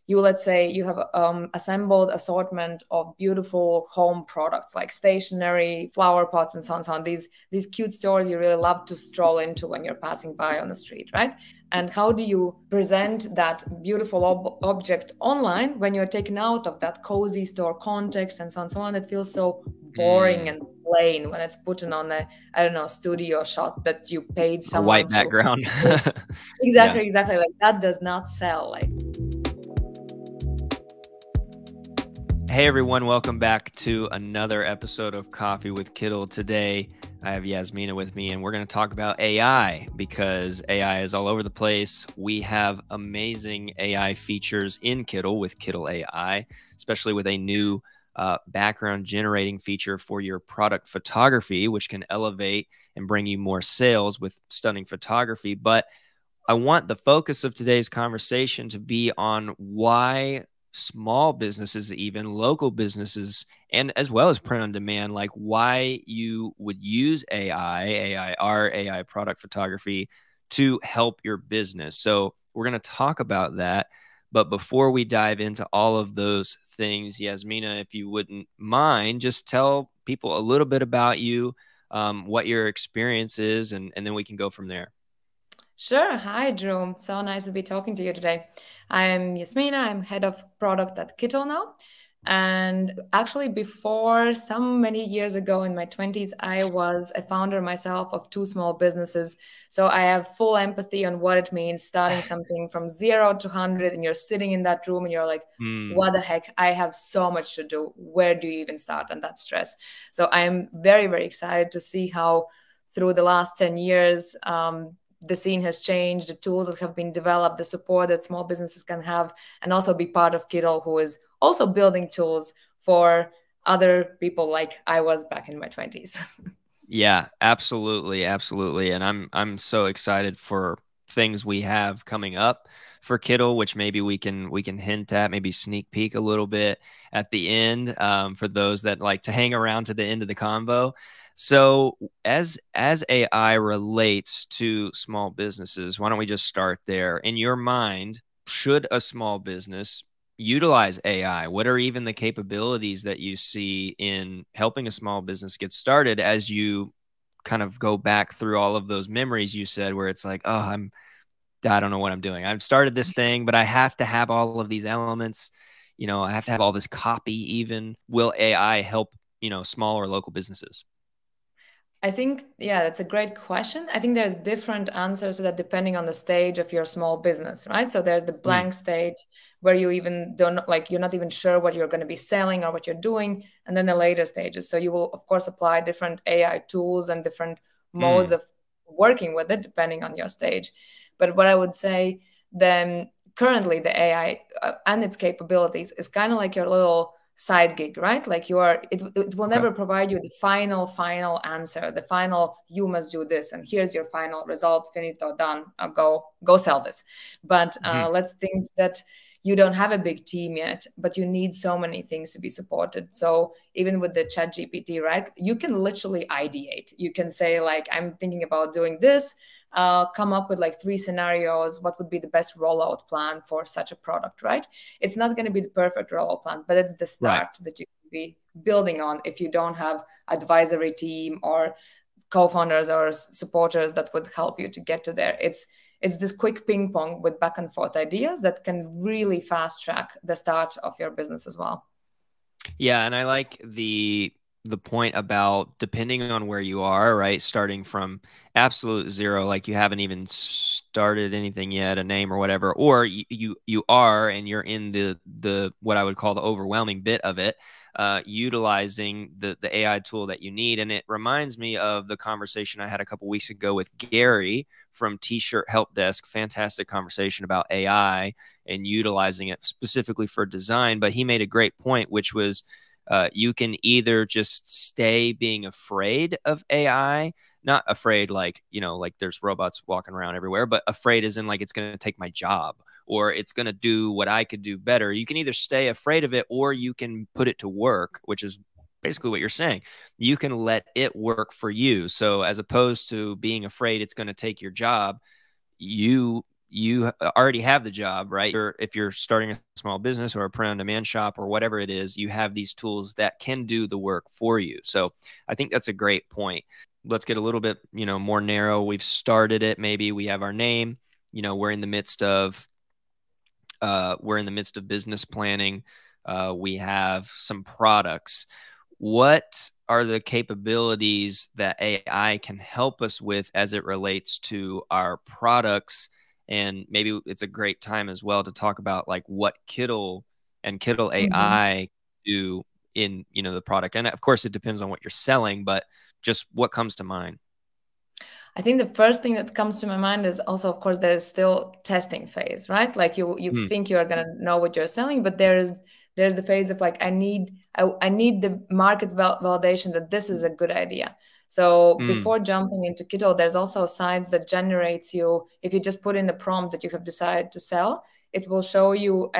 you, let's say you have assembled assortment of beautiful home products like stationery, flower pots, and so on, so on. These cute stores you really love to stroll into when you're passing by on the street, right? And how do you present that beautiful object online when you're taken out of that cozy store context and so on, so on? It feels so boring Mm, and plain when it's put on a, I don't know, studio shot that you paid a someone white to. background. Yeah. Exactly, exactly. Like that does not sell. Like, Hey everyone, welcome back to another episode of Coffee with Kittl. Today, I have Jasmina with me, and we're going to talk about AI because AI is all over the place. We have amazing AI features in Kittl with Kittl AI, especially with a new background generating feature for your product photography, which can elevate and bring you more sales with stunning photography. But I want the focus of today's conversation to be on why small businesses, even local businesses, and as well as print on demand, like why you would use AI product photography to help your business. So we're going to talk about that. But before we dive into all of those things, Jasmina, if you wouldn't mind, just tell people a little bit about you, what your experience is, and then we can go from there. sure. Hi, Drew. So nice to be talking to you today. I'm Jasmina. I'm head of product at Kittl now. And actually, before some many years ago in my 20s, I was a founder myself of two small businesses. So I have full empathy on what it means starting something from 0 to 100, and you're sitting in that room and you're like, Mm. what the heck? I have so much to do. Where do you even start? And that stress. So I'm very, very excited to see how through the last 10 years, the scene has changed, the tools that have been developed, the support that small businesses can have, and also be part of Kittl, who is also building tools for other people like I was back in my 20s. Yeah, absolutely, absolutely. And I'm so excited for things we have coming up for Kittle, which maybe we can hint at, maybe sneak peek a little bit at the end, for those that like to hang around to the end of the convo. So as AI relates to small businesses, why don't we just start there? In your mind, should a small business utilize AI? What are even the capabilities that you see in helping a small business get started as you kind of go back through all of those memories you said where it's like, oh, I don't know what I'm doing. I've started this thing, but I have to have all of these elements. I have to have all this copy even. Will AI help, small or local businesses? I think, yeah, that's a great question. I think there's different answers to that depending on the stage of your small business, right? So there's the Mm, blank stage where you even don't like, you're not even sure what you're going to be selling or what you're doing. And then the later stages. So you will, of course, apply different AI tools and different modes mm, of working with it depending on your stage. But what I would say then currently the AI and its capabilities is kind of like your little side gig, right? Like it will okay. never provide you the final answer, the final, you must do this, and here's your final result, finito, done, go sell this. But Mhm. let's think that you don't have a big team yet, but you need so many things to be supported. So even with the chat GPT, right, you can literally ideate. You can say like, I'm thinking about doing this, come up with like 3 scenarios, what would be the best rollout plan for such a product, right? It's not going to be the perfect rollout plan, but it's the Right. start that you can be building on if you don't have advisory team or co-founders or supporters that would help you to get to there. It's this quick ping pong with back and forth ideas that can really fast track the start of your business as well. Yeah, and I like the point about depending on where you are, right? Starting from absolute zero, like you haven't even started anything yet, a name or whatever, or you are and you're in the what I would call the overwhelming bit of it, utilizing the AI tool that you need. And it reminds me of the conversation I had a couple weeks ago with Gary from T-Shirt Help Desk. Fantastic conversation about AI and utilizing it specifically for design. But he made a great point, which was you can either just stay being afraid of AI, not afraid like, like there's robots walking around everywhere, but afraid as in like it's going to take my job or it's going to do what I could do better. You can either stay afraid of it or you can put it to work, which is basically what you're saying. You can let it work for you. So as opposed to being afraid it's going to take your job, you you already have the job, right? If you're starting a small business or a print-on-demand shop or whatever it is, you have these tools that can do the work for you. So I think that's a great point. Let's get a little bit, more narrow. We've started it. Maybe we have our name. We're in the midst of business planning. We have some products. What are the capabilities that AI can help us with as it relates to our products? And maybe it's a great time as well to talk about like what Kittl and Kittl Mhm. AI do in, the product. And of course, it depends on what you're selling, but just what comes to mind. I think the first thing that comes to my mind is also, of course, there is still testing phase, right? Like you Mm, think you are gonna know what you're selling, but there's the phase of like I need the market validation that this is a good idea. So mm, before jumping into Kittl, there's also sites that generates you. If you just put in the prompt that you have decided to sell, it will show you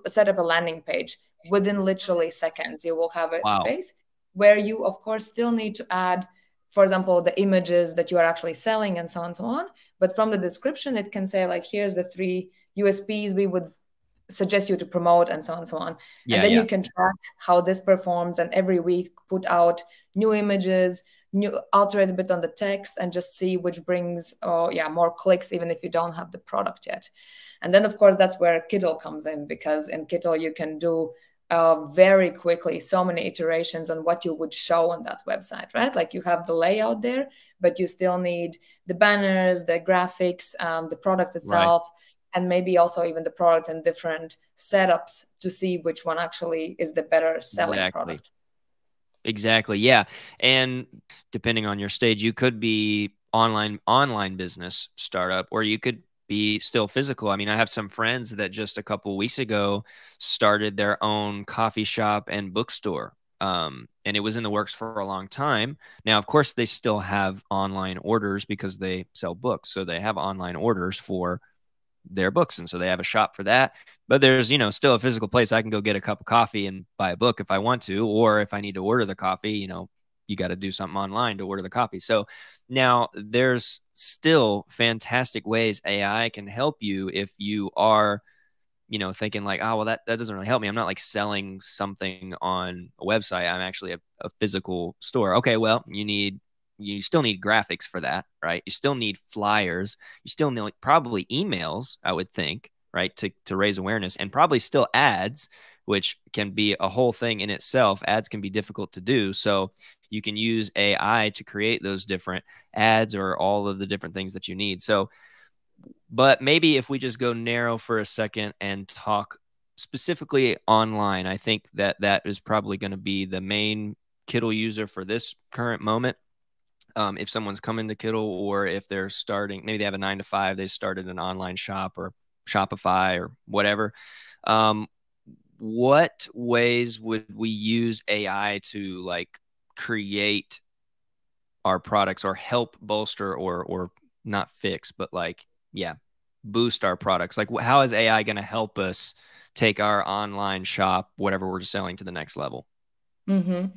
set up a landing page within literally seconds. You will have a wow. space where you, of course, still need to add, for example, the images that you are actually selling and so on and so on. But from the description, it can say like, here's the 3 USPs we would suggest you to promote and so on and so on. And Yeah, then yeah. you can track how this performs and every week put out new images, new alter it a bit on the text and just see which brings more clicks, even if you don't have the product yet. And then of course that's where Kittl comes in, because in Kittl you can do very quickly so many iterations on what you would show on that website, right? Like you have the layout there, but you still need the banners, the graphics, the product Right. itself, and maybe also even the product and different setups to see which one actually is the better selling Exactly. product. Exactly. Yeah. And depending on your stage, you could be online business startup, or you could be still physical. I mean, I have some friends that just a couple weeks ago started their own coffee shop and bookstore. And it was in the works for a long time. Now, of course, they still have online orders because they sell books. So they have online orders for their books, and so they have a shop for that. But there's still a physical place I can go get a cup of coffee and buy a book if I want to, or if I need to order the coffee, you got to do something online to order the coffee. So now there's still fantastic ways AI can help you if you are thinking like, oh, well, that doesn't really help me. I'm not like selling something on a website. I'm actually a physical store. Okay, well, you still need graphics for that, right? You still need flyers. You still need probably emails, I would think, right, to raise awareness, and probably still ads, which can be a whole thing in itself. Ads can be difficult to do, so you can use AI to create those different ads or all of the different things that you need. So but maybe if we just go narrow for a second and talk specifically online, I think that is probably going to be the main Kittl user for this current moment. If someone's coming to Kittl, or if they're starting, maybe they have a 9 to 5, they started an online shop or Shopify or whatever. Um, what ways would we use AI to like create our products or help bolster or not fix, but like, yeah, boost our products? Like, how is AI going to help us take our online shop, whatever we're selling, to the next level? Mm-hmm.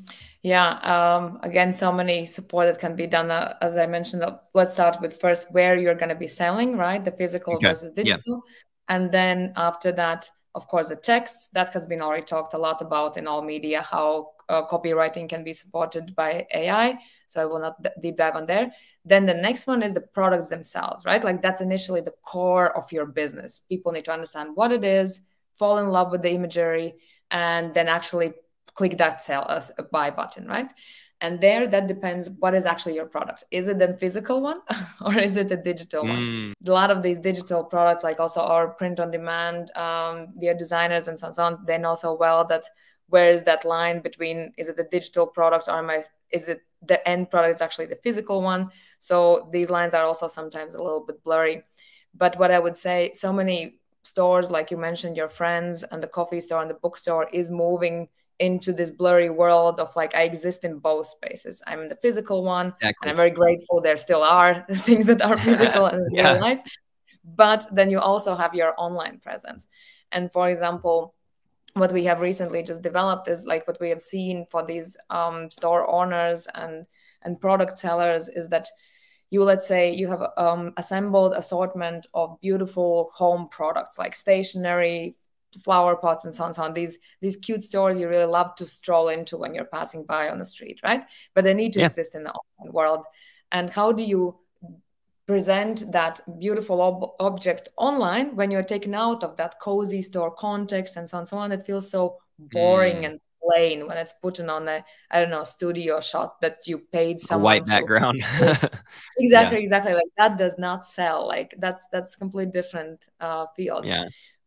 Yeah. Again, so many support that can be done. As I mentioned, let's start with first where you're going to be selling, right? The physical Okay. versus Yeah. digital. And then after that, of course, the text that has been already talked a lot about in all media, how copywriting can be supported by AI. So I will not deep dive on there. Then the next one is the products themselves, right? Like that's initially the core of your business. People need to understand what it is, fall in love with the imagery, and then actually click that sell us a buy button, right? And there, that depends what is actually your product. Is it the physical one or is it the digital one? Mm, A lot of these digital products, like also our print on demand, their designers and so on, they know so well that where is that line between, is it the digital product or is it the end product is actually the physical one? So these lines are also sometimes a little bit blurry. But what I would say, so many stores, like you mentioned, your friends and the coffee store and the bookstore is moving into this blurry world of like I exist in both spaces. I'm in the physical one, and I'm exactly. very grateful there still are things that are physical and in real Yeah. life. But then you also have your online presence. And for example, what we have recently just developed is like what we have seen for these store owners and product sellers is that you, let's say you have assembled assortment of beautiful home products like stationery, flower pots, and so on, so on. These cute stores you really love to stroll into when you're passing by on the street, right? But they need to Yeah. exist in the online world. And how do you present that beautiful object online when you're taken out of that cozy store context and so on and so on? It feels so boring Mm. and plain when it's put on a, I don't know, studio shot that you paid A white someone to background. make. Yeah. Exactly, exactly. Like that does not sell. Like that's completely different field. Yeah.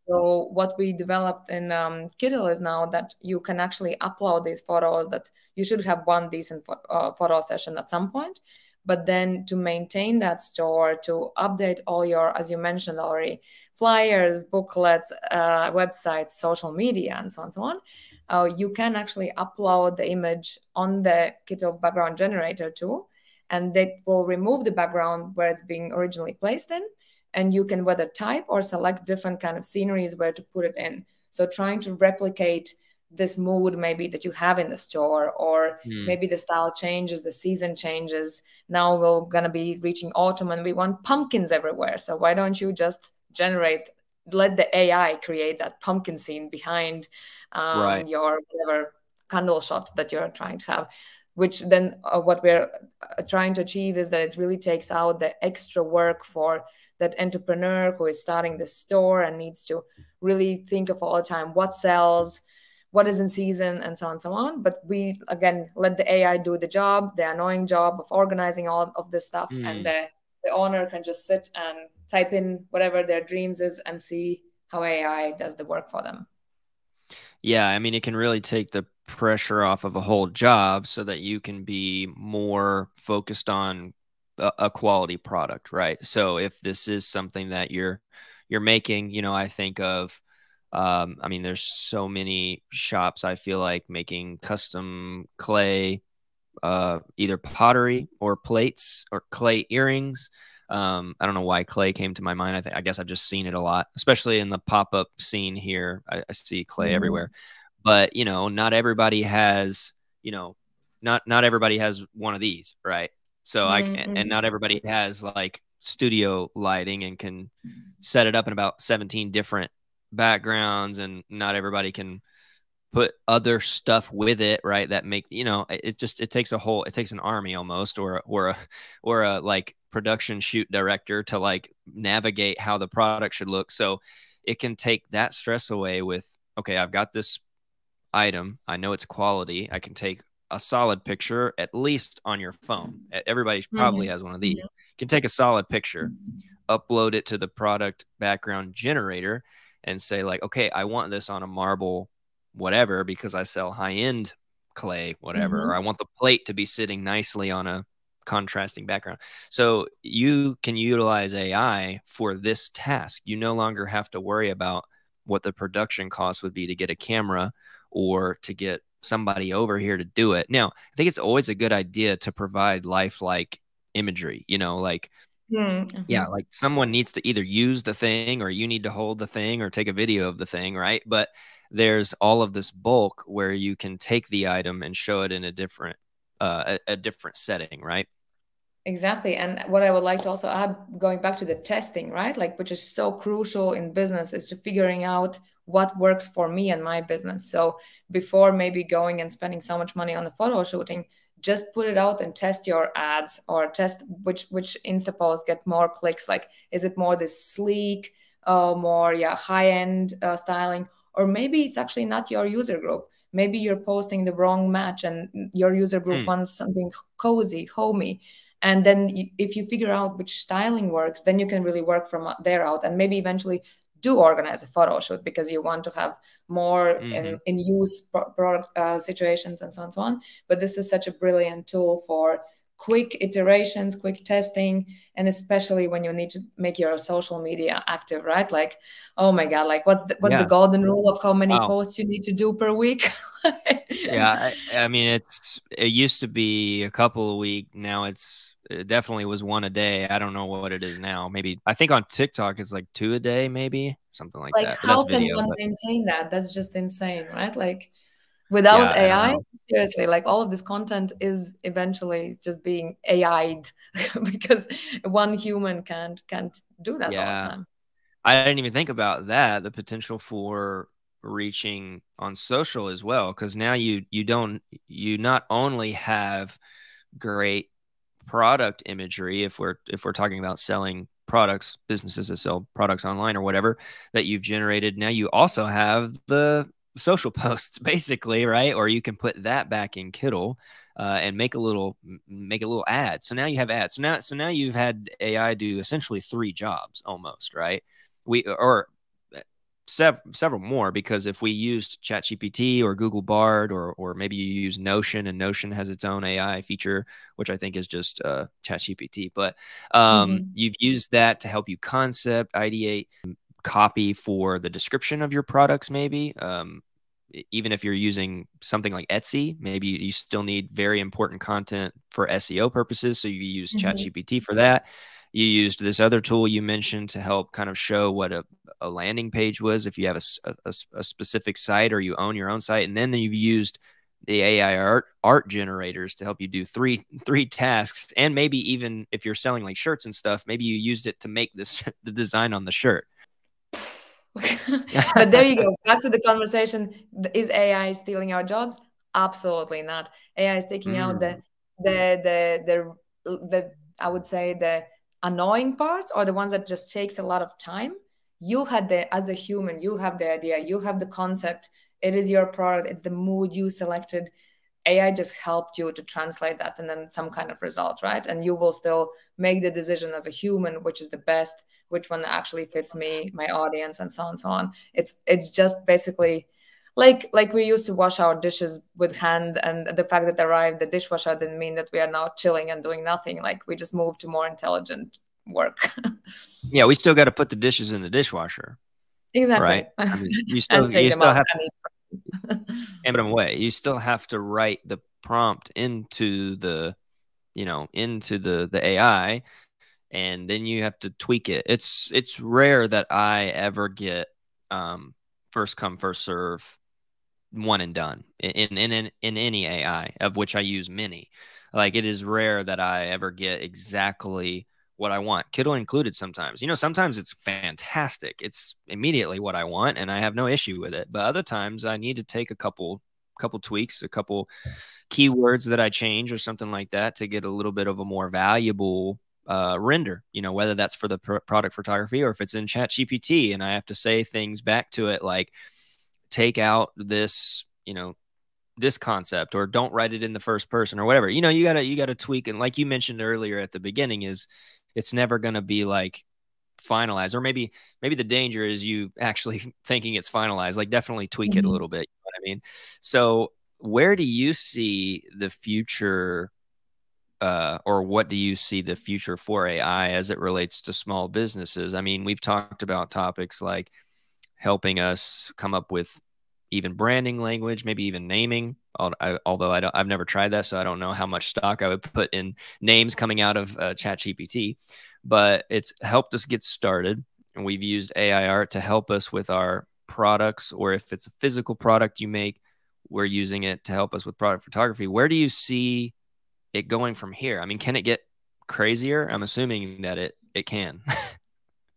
So what we developed in Kittl is now that you can actually upload these photos, that you should have one decent photo session at some point. But then to maintain that store, to update all your, as you mentioned already, flyers, booklets, websites, social media, and so on and so on, you can actually upload the image on the Kittl background generator tool, and that will remove the background where it's being originally placed in, and you can whether type or select different kind of sceneries where to put it in. So trying to replicate this mood maybe that you have in the store, or Mm. maybe the style changes, the season changes. Now we're going to be reaching autumn and we want pumpkins everywhere, so why don't you just generate, let the AI create that pumpkin scene behind Right. your whatever candle shot that you're trying to have. Which then what we're trying to achieve is that it really takes out the extra work for that entrepreneur who is starting the store and needs to really think of all the time what sells, what is in season, and so on and so on. But we again let the AI do the job, the annoying job of organizing all of this stuff, and Mm. the owner can just sit and type in whatever their dreams is and see how AI does the work for them. Yeah, I mean, it can really take the pressure off of a whole job so that you can be more focused on a quality product, right? So if this is something that you're making, I think of I mean, there's so many shops I feel like making custom clay, either pottery or plates or clay earrings. I don't know why clay came to my mind. I guess I've just seen it a lot, especially in the pop up scene here. I see clay Mm-hmm. everywhere, but not everybody has, not everybody has one of these, right? So and Mm-hmm. not everybody has like studio lighting and can set it up in about 17 different backgrounds, and not everybody can put other stuff with it, right? That make it takes it takes an army almost, or a like production shoot director to like navigate how the product should look. So it can take that stress away with, okay, I've got this item, I know it's quality, I can take a solid picture, at least on your phone. Everybody probably Mm-hmm. has one of these. You can take a solid picture, upload it to the product background generator, and say like, okay, I want this on a marble whatever because I sell high-end clay whatever, or Mm-hmm. I want the plate to be sitting nicely on a contrasting background. So you can utilize AI for this task. You no longer have to worry about what the production cost would be to get a camera or to get somebody over here to do it. Now, I think it's always a good idea to provide lifelike imagery, like, Mm-hmm. yeah, like someone needs to either use the thing or you need to hold the thing or take a video of the thing, right? But there's all of this bulk where you can take the item and show it in a different a different setting, right? Exactly. And what I would like to also add, going back to the testing, right? Like, which is so crucial in business, is to figuring out what works for me and my business. So before maybe going and spending so much money on the photo shooting, just put it out and test your ads, or test which Insta posts get more clicks. Like, is it more this sleek, more high end styling, or maybe it's actually not your user group. Maybe you're posting the wrong match, and your user group Hmm. wants something cozy, homey. And then if you figure out which styling works, then you can really work from there out, and maybe eventually do organize a photo shoot because you want to have more Mm-hmm. in use product situations, and so on and so on. But this is such a brilliant tool for quick iterations, quick testing, and especially when you need to make your social media active, right? Like, oh my god, like what's the Yeah. golden rule of how many Wow. posts you need to do per week? Yeah, I mean, it used to be a couple a week. Now it definitely was one a day. I don't know what it is now. Maybe I think on TikTok it's like two a day, maybe something like Like, that. But that's how can video. one But maintain that? That's just insane, right? Like, Without Yeah, I don't AI, know. seriously, like all of this content is eventually just being AI'd because one human can't do that all the Yeah. time. I didn't even think about that, the potential for reaching on social as well, because now you not only have great product imagery if we're talking about selling products, businesses that sell products online or whatever that you've generated. Now you also have the social posts basically, right? Or you can put that back in Kittl and make a little ad. So now you have ads. So now you've had AI do essentially three jobs almost, right? We or several more, because if we used ChatGPT or Google Bard, or maybe you use Notion, and Notion has its own AI feature, which I think is just ChatGPT. But Hmm. you've used that to help you concept, ideate, copy for the description of your products, maybe. Even if you're using something like Etsy, maybe you still need very important content for SEO purposes. So you use Hmm. ChatGPT for that. You used this other tool you mentioned to help kind of show what a landing page was if you have a specific site or you own your own site. And then you've used the AI art generators to help you do three tasks. And maybe even if you're selling like shirts and stuff, maybe you used it to make this the design on the shirt. But there you go. Back to the conversation. Is AI stealing our jobs? Absolutely not. AI is taking out Mm. the I would say the annoying parts, or the ones that just takes a lot of time. You had the as a human, you have the idea, you have the concept. It is your product. It's the mood you selected. AI just helped you to translate that and then some kind of result, right? And you will still make the decision as a human, which is the best, which one actually fits me, my audience, and so on and so on. It's just basically like we used to wash our dishes with hand, and the fact that arrived the dishwasher didn't mean that we are now chilling and doing nothing. Like we just moved to more intelligent work. Yeah, we still got to put the dishes in the dishwasher, Exactly. right? I mean, you And still take you them still out have and eat. and put them away. You still have to write the prompt into the AI, and then you have to tweak it. It's rare that I ever get first come first serve, one and done in any AI, of which I use many. Like, it is rare that I ever get exactly what I want, Kittl included. Sometimes it's fantastic. It's immediately what I want, and I have no issue with it. But other times I need to take a couple tweaks, a couple keywords that I change or something like that to get a little bit of a more valuable render, whether that's for the product photography or if it's in Chat GPT and I have to say things back to it like, take out this concept, or don't write it in the first person, or whatever. You gotta tweak. And like you mentioned earlier at the beginning, is it's never gonna be like finalized. Or maybe the danger is you actually thinking it's finalized. Like, definitely tweak it a Mhm. little bit. You know what I mean? So where do you see the future, or what do you see the future for AI as it relates to small businesses? I mean, we've talked about topics like helping us come up with even branding language, maybe even naming. Although I've never tried that, so I don't know how much stock I would put in names coming out of ChatGPT. But it's helped us get started, and we've used AI art to help us with our products, or if it's a physical product you make, we're using it to help us with product photography. Where do you see it going from here? I mean, can it get crazier? I'm assuming that it can.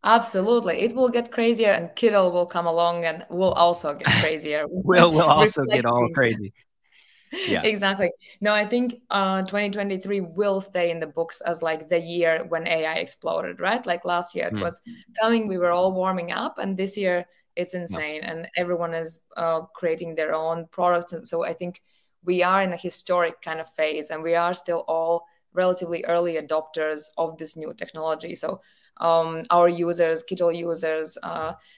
Absolutely. It will get crazier, and Kittl will come along and will also get crazier, We'll also get all reflecting. crazy. Yeah. Exactly. No, I think 2023 will stay in the books as like the year when AI exploded, right? Like last year it Mm. was coming, we were all warming up, and this year it's No. insane, and everyone is creating their own products. And so I think we are in a historic kind of phase, and we are still all relatively early adopters of this new technology. So our users, Kittl users,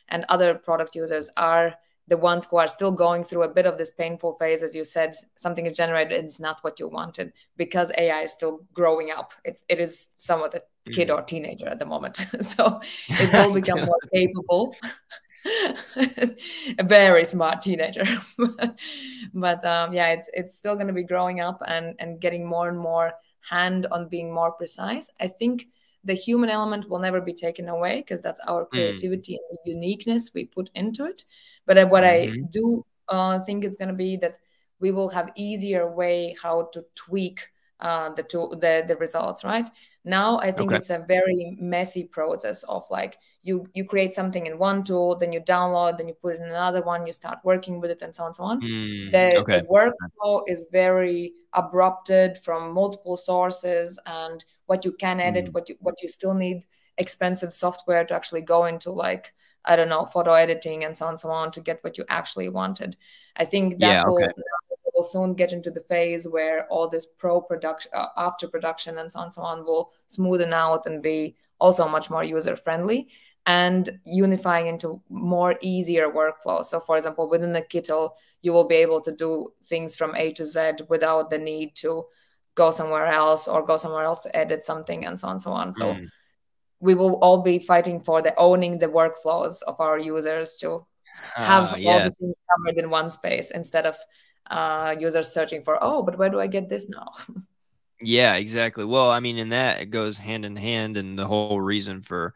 and other product users are the ones who are still going through a bit of this painful phase. As you said, something is generated, it's not what you wanted, because AI is still growing up. It is somewhat a kid Mm. or teenager at the moment. So it will become more capable. A very smart teenager. But yeah, it's still going to be growing up and getting more and more hand on being more precise. I think the human element will never be taken away, because that's our Mm. creativity and the uniqueness we put into it. But what I Mhm. do think it's going to be that we will have easier way how to tweak the results, right? Now I think Okay. it's a very messy process of like you create something in one tool, then you download, then you put it in another one, you start working with it, and so on and so on. The Okay. workflow is very abrupted from multiple sources, and what you can edit, Mm. what you still need expensive software to actually go into, like, I don't know, photo editing and so on and so on, to get what you actually wanted. I think Yeah. that Okay. will soon get into the phase where all this pro production, after production, and so on will smoothen out and be also much more user friendly and unifying into more easier workflows. So, for example, within the Kittl, you will be able to do things from A to Z without the need to go somewhere else or go somewhere else to edit something, and so on and so on. So Mm. we will all be fighting for the owning the workflows of our users to have all Yeah. the things covered in one space instead of users searching for, oh, but where do I get this now? Yeah, exactly. Well, I mean, and that it goes hand in hand, and the whole reason for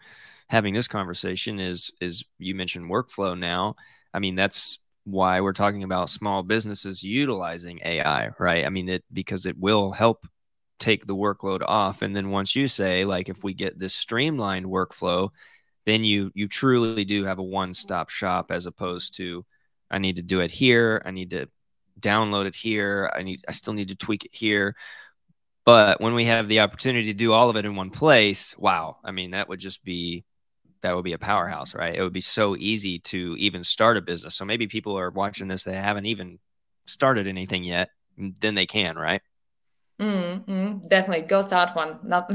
having this conversation is you mentioned workflow now. I mean, that's why we're talking about small businesses utilizing AI, right? I mean, it because it will help take the workload off. And then once you say, like, if we get this streamlined workflow, then you truly do have a one-stop shop, as opposed to I need to do it here, I need to download it here, I still need to tweak it here. But when we have the opportunity to do all of it in one place, wow, I mean, that would be a powerhouse, right? It would be so easy to even start a business. So maybe people are watching this, they haven't even started anything yet, then they can, right? Definitely go start one. Not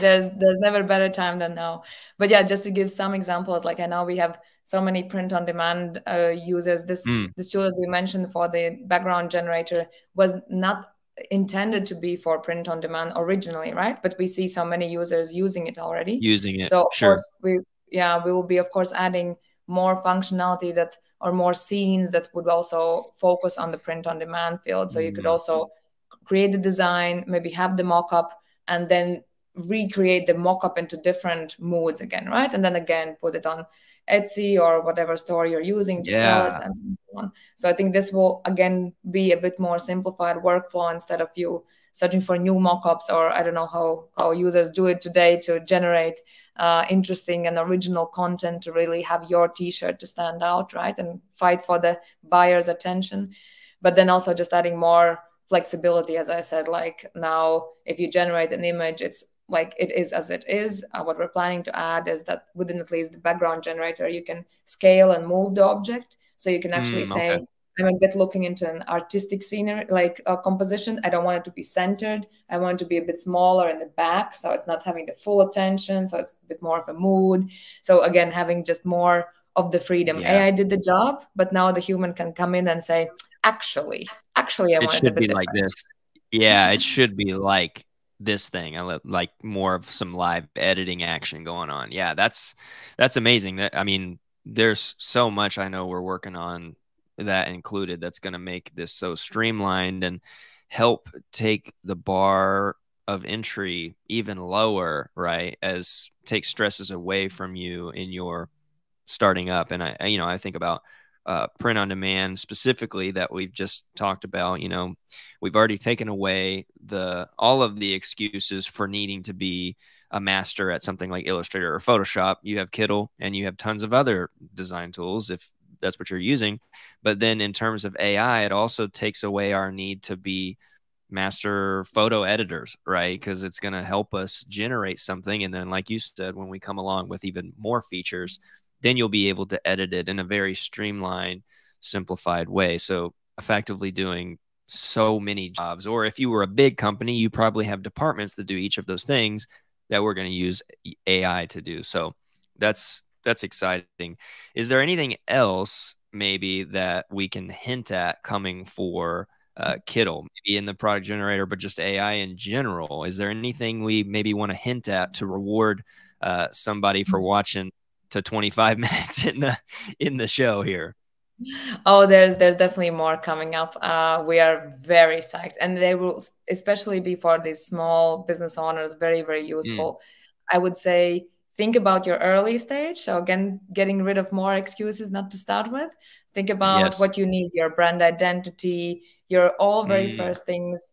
there's never a better time than now. But yeah, just to give some examples, like I know we have so many print on demand users. Mm, This tool that we mentioned for the background generator was not intended to be for print on demand originally, right? But we see so many users using it already. using it, So of sure. course we will be of course adding more functionality that, or more scenes that would also focus on the print on demand field. So you could Mm, also create the design, maybe have the mock-up, and then recreate the mock-up into different moods again, right? And then again, put it on Etsy or whatever store you're using to sell it, yeah. and so on. So I think this will again be a bit more simplified workflow instead of you searching for new mock-ups, or I don't know how users do it today to generate interesting and original content to really have your t-shirt to stand out, right? And fight for the buyer's attention. But then also just adding more flexibility, as I said, like now if you generate an image, it's like it is as it is. What we're planning to add is that within at least the background generator, you can scale and move the object. So you can actually Okay. say, I'm a bit looking into an artistic scenery, like a composition. I don't want it to be centered. I want it to be a bit smaller in the back, so it's not having the full attention. So it's a bit more of a mood. So again, having just more of the freedom. Yeah. AI did the job, but now the human can come in and say, actually, I It want it a should bit be like different. this. Yeah, it should be like this thing. Like more of some live editing action going on. Yeah, that's amazing. That I mean, there's so much I know we're working on that included that's going to make this so streamlined and help take the bar of entry even lower, right? As take stresses away from you in your starting up. And I think about print on demand specifically that we've just talked about. We've already taken away all of the excuses for needing to be a master at something like Illustrator or Photoshop. You have Kittl and you have tons of other design tools if that's what you're using. But then in terms of AI, it also takes away our need to be master photo editors, right? Because it's going to help us generate something. And then, like you said, when we come along with even more features, then you'll be able to edit it in a very streamlined, simplified way. So, effectively doing so many jobs. Or if you were a big company, you probably have departments that do each of those things that we're going to use AI to do. So, that's exciting. Is there anything else maybe that we can hint at coming for Kittl, maybe in the product generator, but just AI in general? Is there anything we maybe want to hint at to reward somebody for watching to 25 minutes in the show here? Oh, there's definitely more coming up. We are very psyched, and they will especially be for these small business owners very Mm, useful. I would say think about your early stage. So again, getting rid of more excuses not to start with. Think about Yes. what you need, your brand identity, your all very Mm. first things.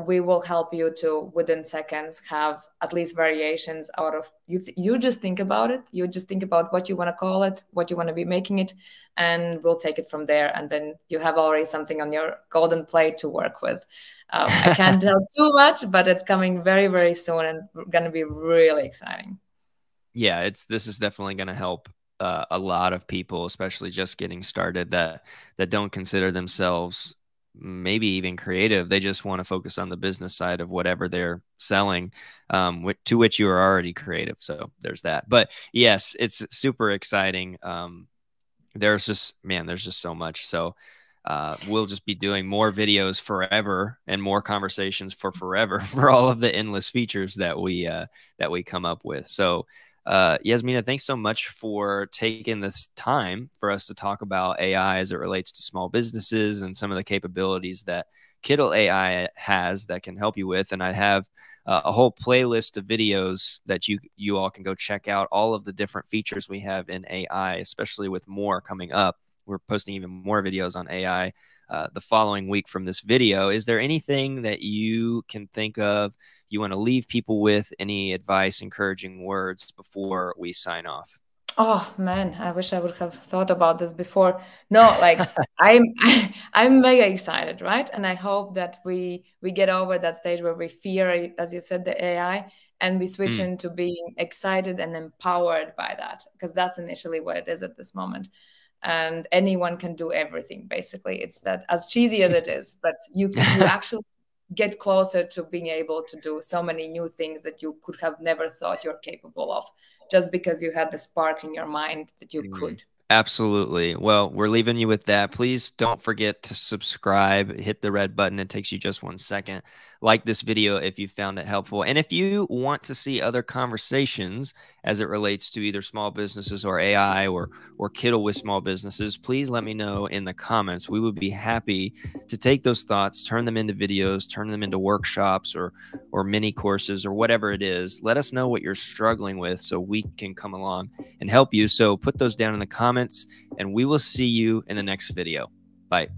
We will help you to within seconds have at least variations out of you. You just think about it. You just think about what you want to call it, what you want to be making it, and we'll take it from there. And then you have already something on your golden plate to work with. I can't tell too much, but it's coming very, very soon, and it's going to be really exciting. Yeah, this is definitely going to help a lot of people, especially just getting started, that don't consider themselves maybe even creative. They just want to focus on the business side of whatever they're selling, to which you are already creative. So there's that. But yes, it's super exciting. There's just so much. So we'll just be doing more videos forever and more conversations for forever for all of the endless features that we come up with. So Yasmina, thanks so much for taking this time for us to talk about AI as it relates to small businesses and some of the capabilities that Kittl AI has that can help you with. And I have a whole playlist of videos that you all can go check out, all of the different features we have in AI, especially with more coming up. We're posting even more videos on AI the following week from this video. Is there anything that you can think of you want to leave people with? Any advice, encouraging words before we sign off? Oh man, I wish I would have thought about this before. No, like I'm I'm mega excited, right? And I hope that we get over that stage where we fear, as you said, the AI, and we switch Mm, into being excited and empowered by that, because that's initially what it is at this moment. And anyone can do everything, basically. It's that, as cheesy as it is, but you actually get closer to being able to do so many new things that you could have never thought you're capable of, just because you had the spark in your mind that you mm, could. absolutely. Well, we're leaving you with that. Please don't forget to subscribe. Hit the red button. It takes you just 1 second. Like this video if you found it helpful. And if you want to see other conversations as it relates to either small businesses or AI or Kittl with small businesses, please let me know in the comments. We would be happy to take those thoughts, turn them into videos, turn them into workshops or mini courses or whatever it is. Let us know what you're struggling with so we can come along and help you. So put those down in the comments, and we will see you in the next video. Bye.